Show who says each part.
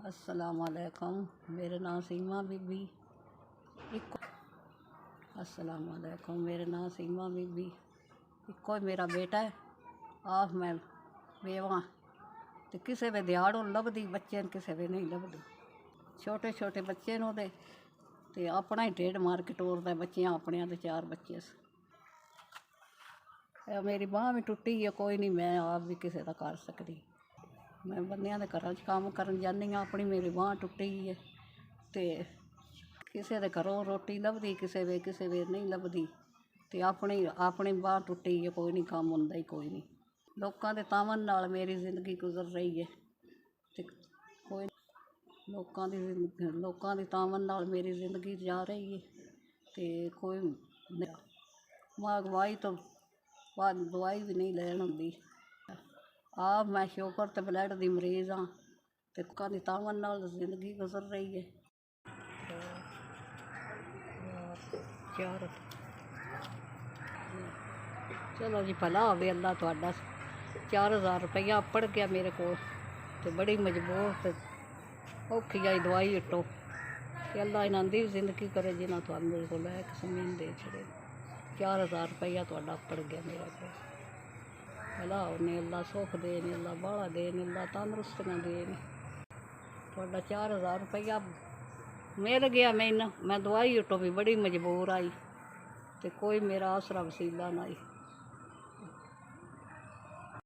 Speaker 1: अस्सलामुअलैकुम। मेरा नाम सीमा बीबी। अस्सलामुअलैकुम। मेरा नाम सीमा बीबी। इको मेरा बेटा है। आप मैं बेवा तो किसी वे दिहाड़ों लभदी बच्चे किसी वे नहीं लभदी। छोटे छोटे बच्चे न ओहदे ते अपना ही ढेड मार के टोरदा बच्चियां अपने ते 4 बच्चे मेरी बांह भी टुट्टी है। कोई नहीं मैं आप भी किसी का कर सकती। मैं बंदियां दे घरों काम करन जानी हाँ। अपनी मेरी बांह टुट्टी है ते किसी दे घरों रोटी लभदी किसी वे नहीं लभदी ते अपनी बांह टुट्टी है। कोई नहीं काम हुंदा ही कोई नहीं। लोकां दे तावन नाल मेरी जिंदगी गुजर रही है ते कोई लोकां दी तावन नाल मेरी जिंदगी जा रही है ते कोई महंगाई तो बाद दवाई भी नहीं लैन होंदी। आप मैं शुगर ते ब्लड दी मरीज़ हाँ ते लोकां दी तावन नाल जिंदगी गुजर रही है। चलो जी भला होवे अल्लाह तुहाडा। 4000 रुपया पड़ गया मेरे को ते बड़ी मजबूर ते औखी आई दवाई इट्टो ते अल्लाह इन्हां दी जिंदगी करे जिन्हां तुहानू मेरे को लैक जमीन दे छड़े। 4000 रुपया तुहाडा पड़ गया मेरे को। भला होने अल्लाह सुख देन अल्लाह बाला देन अल्लाह तंदरुस्तियां देन। तुहाडा 4000 रुपया मिल गया। मैं दवाई इट्टो भी बड़ी मजबूर आई ते कोई मेरा आसरा वसीला नहीं।